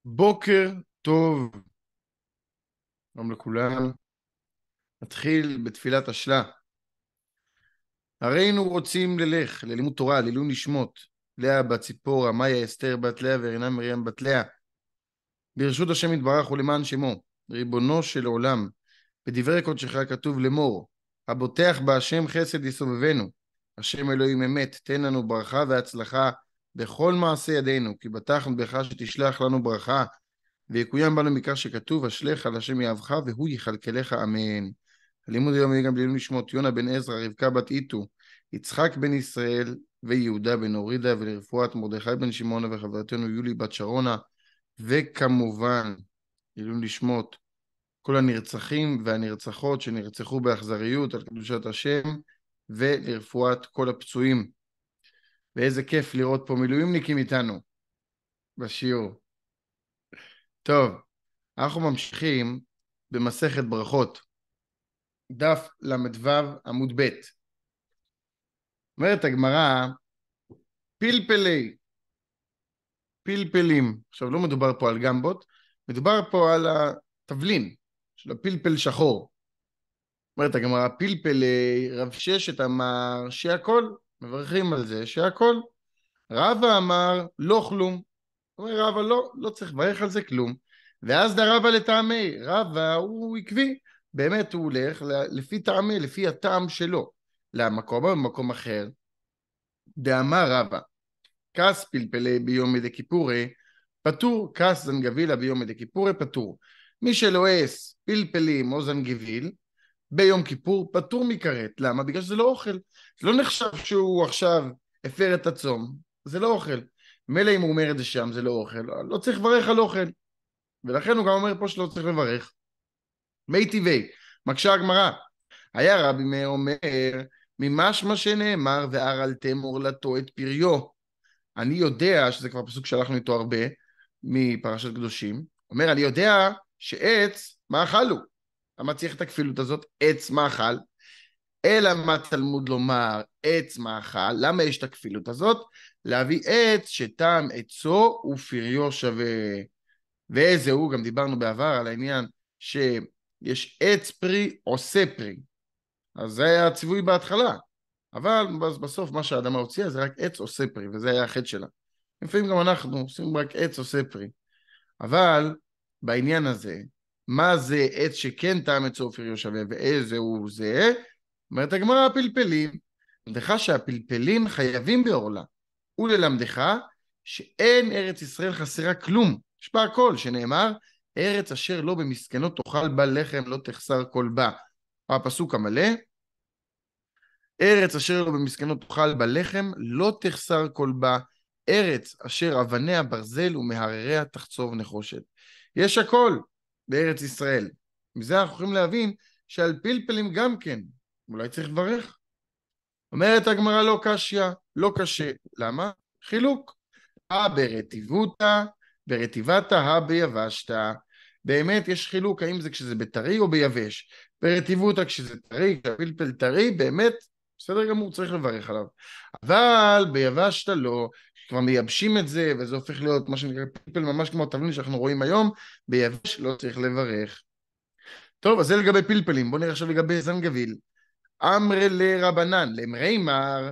בוקר טוב, שלום לכולם. נתחיל בתפילת השלה. הרינו רוצים ללך ללימוד תורה, לעילוי נשמות, לאה בת ציפורה, מאיה אסתר בת לאה ורינה מרים בת לאה. ברשות השם יתברך ולמען שמו, ריבונו של עולם, בדברי קודשך כתוב לאמור, הבוטח בהשם חסד יסובבנו, השם אלוהים אמת, תן לנו ברכה והצלחה בכל מעשה ידינו, כי בטחנו בך שתשלח לנו ברכה, ויקוים בנו מכך שכתוב, אשליך על השם יאהבך והוא יכלכלך, אמן. הלימוד היום יהיה גם לעילוי נשמות יונה בן עזרא, רבקה בת איתו, יצחק בן ישראל ויהודה בן אורידה, ולרפואת מרדכי בן שמעונה וחברתנו יולי בת שרונה, וכמובן לעילוי נשמות כל הנרצחים והנרצחות שנרצחו באכזריות על קדושת השם, ולרפואת כל הפצועים. ואיזה כיף לראות פה מילואימניקים איתנו בשיעור. טוב, אנחנו ממשיכים במסכת ברכות, דף ל"ו עמוד ב'. אומרת הגמרא, פלפלי, פלפלים. עכשיו לא מדובר פה על גמבות, מדובר פה על התבלין של הפלפל שחור. אומרת הגמרא, פלפלי, רב ששת אמר שהכל, מברכים על זה שהכל. רבא אמר לא כלום. אומר רבא לא צריך לברך על זה כלום. ואז דרבא לטעמי, רבא הוא עקבי, באמת הוא הולך לפי טעמי, לפי הטעם שלו. למקום במקום אחר, דאמר רבא, כס פלפלי ביום דקיפורי פטור, כס זנגבילה ביום דקיפורי פטור. מי שלועס פלפלים או זנגביל ביום כיפור פטור מכרת. למה? בגלל שזה לא אוכל. זה לא נחשב שהוא עכשיו הפר את הצום, זה לא אוכל. מילא אם הוא אומר את זה שם, זה לא אוכל, לא צריך לברך על אוכל. ולכן הוא גם אומר פה שלא צריך לברך. מי טבעי, מקשה הגמרא, היה רבי מאיר אומר, ממשמע שנאמר, והרעלתם עורלתו את פריו. אני יודע, שזה כבר פסוק שהלכנו איתו הרבה, מפרשת קדושים, אומר, אני יודע שעץ מאכל הוא. למה צריך את הכפילות הזאת? עץ מאכל. אלא מה תלמוד לומר עץ מאכל? למה יש את הכפילות הזאת? להביא עץ שטעם עצו ופריו שווה. ואיזה הוא, גם דיברנו בעבר על העניין שיש עץ פרי עושה פרי. אז זה היה הציווי בהתחלה. אבל בסוף מה שהאדמה הוציאה זה רק עץ עושה פרי, וזה היה החטא שלה. לפעמים גם אנחנו עושים רק עץ עושה פרי. אבל בעניין הזה, מה זה עץ שכן טעם עצו ופריו שווה, ואיזה הוא זה? אומרת הגמרא, הפלפלים. למדך שהפלפלים חייבים בעורלה, וללמדך שאין ארץ ישראל חסרה כלום, יש בה הכל, שנאמר, ארץ אשר לא במסכנות תאכל בה לחם, לא תחסר כל בה. הפסוק המלא, ארץ אשר לא במסכנות תאכל בה לחם, לא תחסר כל בה, ארץ אשר אבניה ברזל ומהרריה תחצוב נחושת. יש הכל בארץ ישראל. מזה אנחנו יכולים להבין שעל פלפלים גם כן, אולי צריך לברך. אומרת הגמרא לא קשיא, לא קשה. למה? חילוק. ברטיבותא, ברטיבתא, ביבשתא. באמת יש חילוק, האם זה כשזה בטרי או ביבש. ברטיבותא כשזה טרי, כשהפלפל טרי, באמת, בסדר גמור, צריך לברך עליו. אבל ביבשתא לא, כבר מייבשים את זה, וזה הופך להיות מה שנקרא פלפל ממש כמו התבלין שאנחנו רואים היום, ביבש לא צריך לברך. טוב, אז זה לגבי פלפלים. בואו נראה עכשיו לגבי זנגביל. אמרי לרבנן, למרי מר,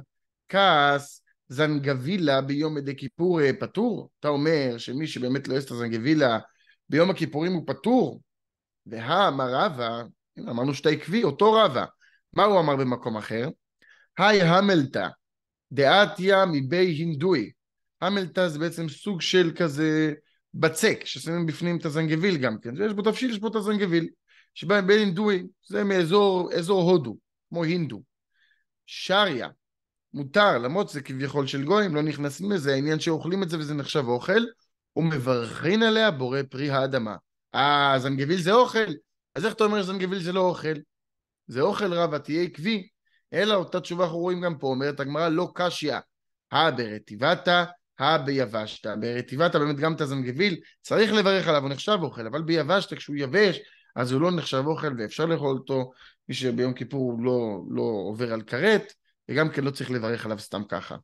כעס, זנגבילה ביום דקיפור פטור? אתה אומר שמי שבאמת לא יש את הזנגבילה ביום הכיפורים הוא פטור? והאמר רבא, אמרנו שאתה עקבי, אותו רבא, מה הוא אמר במקום אחר? היי המלתא, דעתיה מבי הינדוי. המלתא זה בעצם סוג של כזה בצק, ששמים בפנים את הזנגביל גם כן, יש בו תבשיל, יש בו את הזנגביל, שבא בי הינדוי, זה מאזור הודו, כמו הינדו. שריה, מותר, למרות זה כביכול של גויים, לא נכנסים לזה, העניין שאוכלים את זה וזה נחשב אוכל, ומברכין עליה בורא פרי האדמה. זנגביל זה אוכל, אז איך אתה אומר זנגביל זה לא אוכל? זה אוכל רבא, תהיה עקבי. אלא אותה תשובה אנחנו רואים גם פה, אומרת הגמרא לא קשיא, ברטיבתא, ביבשתא. ברטיבתא באמת גם את הזנגביל, צריך לברך עליו, הוא נחשב אוכל, אבל ביבשתא כשהוא יבש, אז הוא לא נחשב אוכל ואפשר לאכול אותו, מי שביום כיפור הוא לא עובר על כרת, וגם כן לא צריך לברך עליו סתם ככה.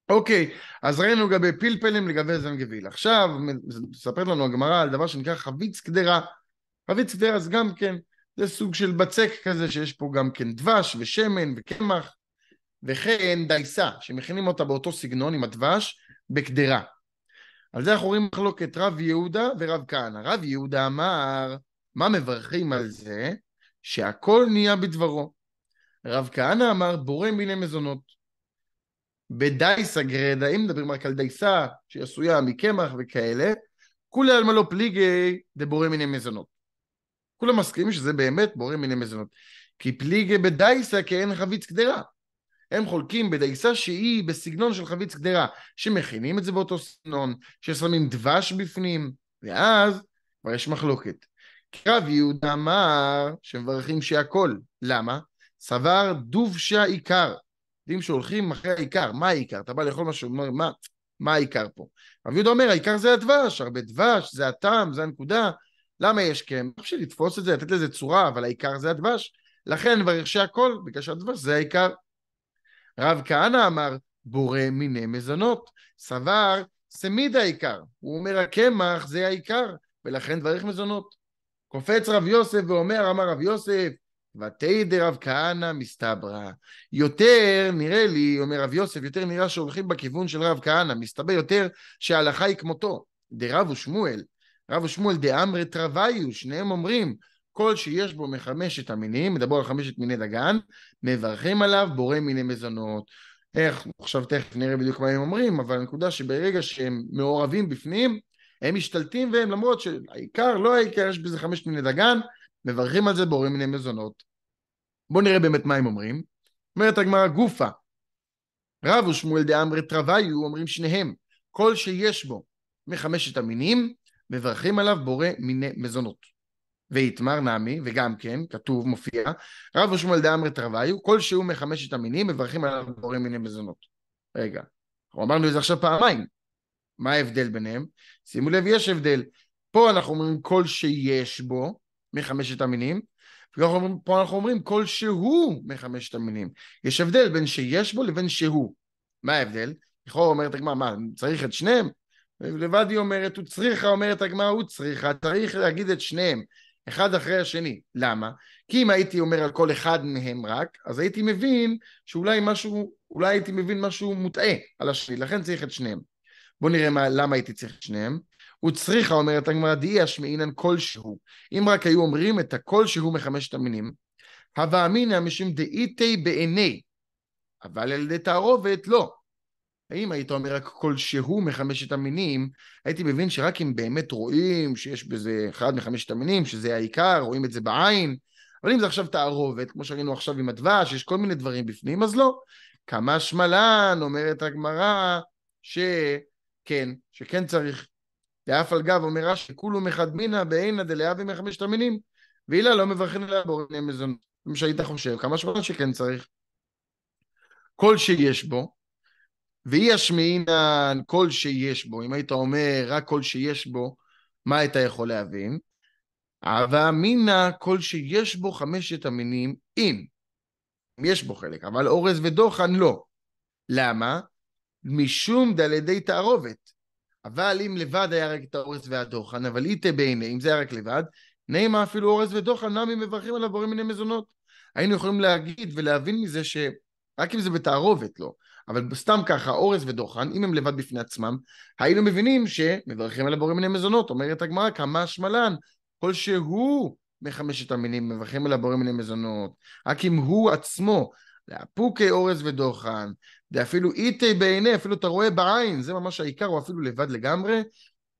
אוקיי, אז ראינו לגבי פלפלים, לגבי זנגביל. עכשיו, מספרת לנו הגמרא על דבר שנקרא חביץ קדרה. חביץ קדרה זה גם כן, זה סוג של בצק כזה, שיש פה גם כן דבש ושמן וקמח, וכן דייסה, שמכינים אותה באותו סגנון עם הדבש, בקדרה. על זה אנחנו רואים מחלוקת רב יהודה ורב כהנא. רב יהודה אמר, מה מברכים על זה? שהכל נהיה בדברו. רב כהנא אמר, בורא מיני מזונות. בדייסה גרדה, אם מדברים רק על דייסה שהיא עשויה מקמח וכאלה, כולי על מה לא פליגי דבורא מיני מזונות. כולם מסכימים שזה באמת בורא מיני מזונות. כי פליגי בדייסה כאין חביץ קדרה. הם חולקים בדייסה שהיא בסגנון של חביץ קדרה, שמכינים את זה באותו סגנון, ששמים דבש בפנים, ואז כבר יש מחלוקת. כי רב יהודה אמר שמברכים שהכל. למה? סבר דובשה עיקר. יודעים שהולכים אחרי העיקר. מה העיקר? אתה בא לאכול משהו, מה העיקר פה? רב יהודה אומר, העיקר זה הדבש, הרבה דבש, זה הטעם, זה הנקודה. למה יש קמח? בשביל לתפוס את זה, לתת לזה צורה, אבל העיקר זה הדבש. לכן מברך שהכל, בגלל שהדבש זה העיקר. רב כהנא אמר, בורא מיני מזונות, סבר, סמיד העיקר. הוא אומר, הקמח זה העיקר, ולכן דברך מזונות. קופץ רב יוסף ואומר, אמר רב יוסף, ותהי רב כהנא מסתברא. יותר נראה לי, אומר רב יוסף, יותר נראה שהולכים בכיוון של רב כהנא, מסתבר יותר שההלכה היא כמותו. דרב ושמואל, רב ושמואל דאמרי תרוויו, שניהם אומרים, כל שיש בו מחמשת המינים, מדבר על חמשת מיני דגן, מברכים עליו בורא מיני מזונות. איך, עכשיו תכף נראה בדיוק מה הם אומרים, אבל הנקודה שברגע שהם מעורבים בפנים, הם משתלטים והם, למרות שהעיקר, לא העיקר, יש בזה חמשת מיני דגן, מברכים על זה בורא מיני מזונות. בואו נראה באמת מה הם אומרים. אומרת הגמרא גופה, רב ושמואל דאמרי תרוויו, אומרים שניהם, כל שיש בו מחמשת המינים, מברכים עליו בורא מיני מזונות. ויתמר נמי, וגם כן, כתוב, מופיע, רב ושמואל דאמרי תרוויו, כל שהוא מחמשת המינים, מברכים עליו בורא מיני מזונות. רגע, אנחנו אמרנו את זה עכשיו פעמיים. מה ההבדל ביניהם? שימו לב, יש הבדל. פה אנחנו אומרים כל שיש בו מחמשת המינים, ופה אנחנו אומרים כל שהוא מחמשת המינים. יש הבדל בין שיש בו לבין שהוא. מה ההבדל? לכאורה אומרת הגמרא, מה, צריך את שניהם? לבד היא אומרת, הוא צריכה, אומרת הגמרא, הוא צריכה, צריך להגיד את שניהם, אחד אחרי השני. למה? כי אם הייתי אומר על כל אחד מהם רק, אז הייתי מבין שאולי משהו, אולי הייתי מבין משהו מוטעה על השני, לכן צריך את שניהם. בואו נראה למה הייתי צריך את שניהם. הוא צריכה, אומרת הגמרא, דאי אשמעינן כלשהו. אם רק היו אומרים את הכל שהוא מחמשת המינים, הווה אמינא משום דאיתי בעיני, אבל על ידי תערובת לא. האם היית אומר רק כלשהו מחמשת המינים, הייתי מבין שרק אם באמת רואים שיש בזה אחד מחמשת המינים, שזה העיקר, רואים את זה בעין, אבל אם זה עכשיו תערובת, כמו שראינו עכשיו עם הדבש, יש כל מיני דברים בפנים, אז לא. כמה שמלן, אומרת הגמרא, שכן צריך. דאף על גב אומר רש"י, כולו מחד מינא בעינא דלהוה מחמשת המינים, ואילה לא מברכין עליה בורא מיני מזונות. כמו שהיית חושב, כמה שמלן שכן צריך. כל שיש בו, ואי אשמעינן כל שיש בו, אם היית אומר רק כל שיש בו, מה היית יכול להבין? הווה אמינא כל שיש בו חמשת המינים, אם יש בו חלק, אבל אורז ודוחן לא. למה? משום דעל ידי תערובת. אבל אם לבד היה רק את האורז והדוחן, אבל איתה בעיני, אם זה היה רק לבד, נעימה אפילו אורז ודוחן, נמי מברכים עליו בורא מיני מזונות. היינו יכולים להגיד ולהבין מזה שרק אם זה בתערובת לא, אבל סתם ככה, אורז ודוחן, אם הם לבד בפני עצמם, היינו מבינים שמברכים עליו בורא מיני מזונות. אומרת הגמרא, כמה שמלן, כל שהוא מחמשת המינים, מברכים עליו בורא מיני מזונות. רק אם הוא עצמו, לאפוקי אורז ודוחן, זה אפילו איתי בעיני, אפילו אתה רואה בעין, זה ממש העיקר, הוא אפילו לבד לגמרי,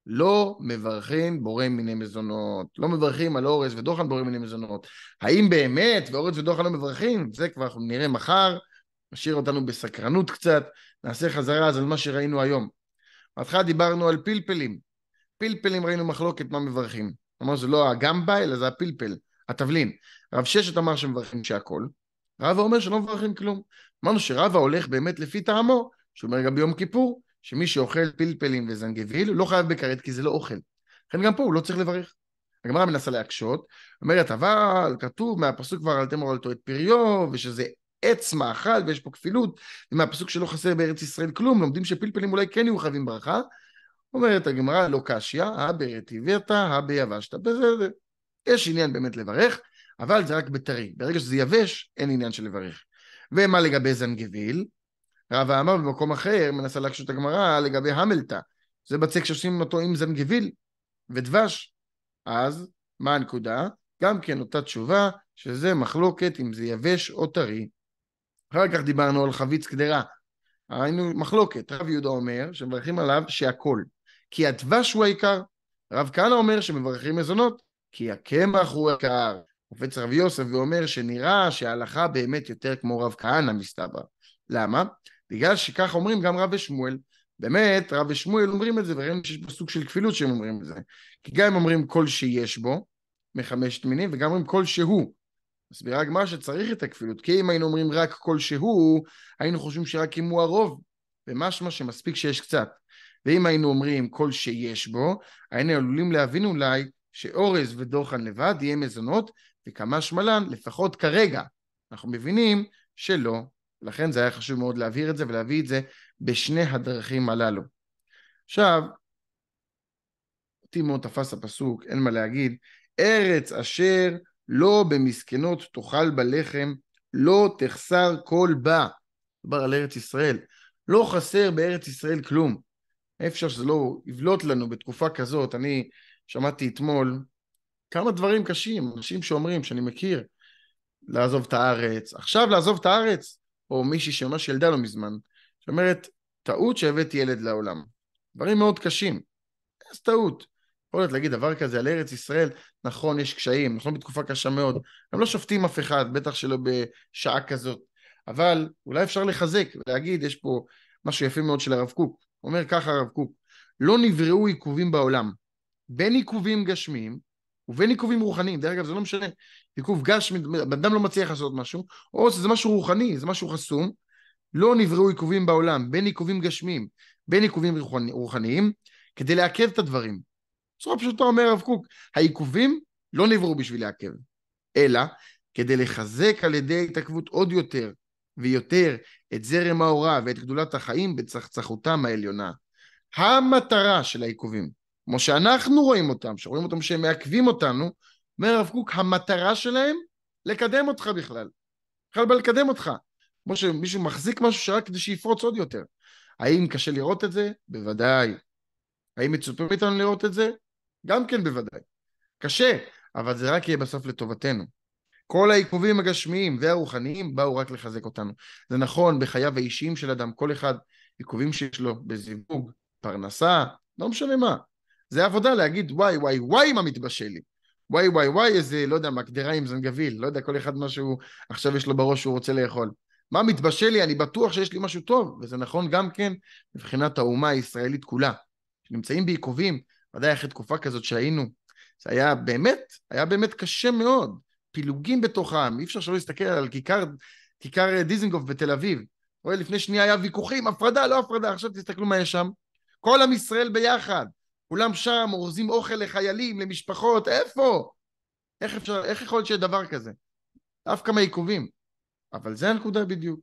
לא מברכים בורא מיני מזונות, לא מברכים על אורז ודוחן בורא מיני מזונות. האם באמת ואורז ודוחן לא מברכים? זה כבר אנחנו נראה מחר, נשאיר אותנו בסקרנות קצת, נעשה חזרה אז על מה שראינו היום. בהתחלה דיברנו על פלפלים, פלפלים ראינו מחלוקת מה מברכים, אמרנו זה לא הגמבה אלא זה הפלפל, התבלין. רב ששת אמר שמברכים שהכל, רבא אומר שלא מברכים כלום. אמרנו שרבא הולך באמת לפי טעמו, שאומר גם ביום כיפור, שמי שאוכל פלפלים וזנגביל לא חייב בכרת כי זה לא אוכל. לכן גם פה הוא לא צריך לברך. הגמרא מנסה להקשות, אומרת אבל כתוב מהפסוק כבר אל תמור על תועד פריו, ושזה עץ מאכל ויש פה כפילות, ומהפסוק שלא חסר בארץ ישראל כלום, לומדים שפלפלים אולי כן יהיו חייבים ברכה. אומרת הגמרא, לא קשיא, ברטיבתא, ביבשתא, בסדר. יש עניין באמת לברך, אבל זה רק בטרי. ברגע שזה יבש, אין עניין של לברך. ומה לגבי זנגביל? רבא אמר במקום אחר, מנסה להקשות הגמרא, לגבי המלתא. זה בצק שעושים אותו עם זנגביל ודבש. אז, מה הנקודה? גם כן אותה תשובה, שזה מחלוקת אם זה יבש או טרי. אחר כך דיברנו על חביץ קדרה. היינו מחלוקת. רב יהודה אומר שמברכים עליו שהכל. כי הדבש הוא העיקר. רב כהנא אומר שמברכים מזונות, כי הקמח הוא העיקר. קופץ רב יוסף ואומר שנראה שההלכה באמת יותר כמו רב כהנא מסתבר. למה? בגלל שכך אומרים גם רב ושמואל. באמת, רב ושמואל אומרים את זה, וראינו שיש בסוג של כפילות שהם אומרים את זה. כי גם הם אומרים כל שיש בו, מחמשת מינים, וגם אומרים כל שהוא. מסבירה הגמרא שצריך את הכפילות, כי אם היינו אומרים רק כל שהוא, היינו חושבים שרק אם הוא הרוב, ומשמע שמספיק שיש קצת. ואם היינו אומרים כל שיש בו, היינו עלולים להבין אולי שאורז ודוחן לבד יהיה מזונות, וכמה שמלן, לפחות כרגע. אנחנו מבינים שלא. לכן זה היה חשוב מאוד להבהיר את זה, ולהביא את זה בשני הדרכים הללו. עכשיו, אותי מאוד תפס הפסוק, אין מה להגיד, ארץ אשר לא במסכנות תאכל בלחם, לא תחסר כל בה. דבר על ארץ ישראל. לא חסר בארץ ישראל כלום. אפשר שזה לא יבלוט לנו בתקופה כזאת. אני שמעתי אתמול כמה דברים קשים, אנשים שאומרים, שאני מכיר, לעזוב את הארץ. עכשיו לעזוב את הארץ, או מישהי שממש ילדה לו מזמן, שאומרת, טעות שהבאתי ילד לעולם. דברים מאוד קשים. אז טעות. יכול להיות להגיד דבר כזה על ארץ ישראל, נכון, יש קשיים, נכון, בתקופה קשה מאוד. הם לא שופטים אף אחד, בטח שלא בשעה כזאת. אבל אולי אפשר לחזק ולהגיד, יש פה משהו יפה מאוד של הרב קוק. אומר ככה הרב קוק, לא נבראו עיכובים בעולם, בין עיכובים גשמיים ובין עיכובים רוחניים. דרך אגב, זה לא משנה. עיכוב גשמי, בן אדם לא מצליח לעשות משהו, או שזה משהו רוחני, זה משהו חסום. לא נבראו עיכובים בעולם, בין עיכובים גשמיים, בין עיכובים רוחניים, כדי לעכב את הדברים. בצורה פשוטה אומר הרב קוק, העיכובים לא נבראו בשביל לעכב, אלא כדי לחזק על ידי התעכבות עוד יותר ויותר את זרם האורה ואת גדולת החיים בצחצחותם העליונה. המטרה של העיכובים, כמו שאנחנו רואים אותם, שרואים אותם שהם מעכבים אותנו, אומר הרב קוק, המטרה שלהם לקדם אותך בכלל לקדם אותך, כמו שמישהו מחזיק משהו שרק כדי שיפרוץ עוד יותר. האם קשה לראות את זה? בוודאי. האם מצופה מאיתנו לראות את זה? גם כן בוודאי. קשה, אבל זה רק יהיה בסוף לטובתנו. כל העיכובים הגשמיים והרוחניים באו רק לחזק אותנו. זה נכון בחייו האישיים של אדם, כל אחד עיכובים שיש לו בזיווג, פרנסה, לא משנה מה. זה עבודה להגיד וואי וואי וואי מה מתבשל לי. וואי וואי וואי איזה, לא יודע, מקדרה עם זנגביל, לא יודע, כל אחד משהו עכשיו יש לו בראש שהוא רוצה לאכול. מה מתבשל לי? אני בטוח שיש לי משהו טוב, וזה נכון גם כן מבחינת האומה הישראלית כולה. שנמצאים בעיכובים, ודאי אחרי תקופה כזאת שהיינו, זה היה באמת קשה מאוד, פילוגים בתוכם, אי אפשר שלא להסתכל על כיכר דיזנגוף בתל אביב, רואה לפני שנייה היה ויכוחים, הפרדה, לא הפרדה, עכשיו תסתכלו מה יש שם, כל עם ישראל ביחד, כולם שם, אורזים אוכל לחיילים, למשפחות, איפה? איך יכול להיות שיהיה דבר כזה? אף כמה עיכובים, אבל זה הנקודה בדיוק.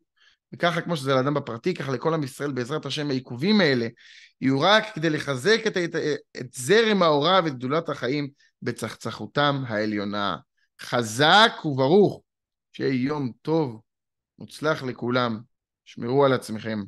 וככה כמו שזה לאדם בפרטי, ככה לכל עם ישראל בעזרת השם העיכובים האלה, יהיו רק כדי לחזק את זרם האורה ואת גדולת החיים בצחצחותם העליונה. חזק וברוך, שיהיה יום טוב, מוצלח לכולם, שמרו על עצמכם.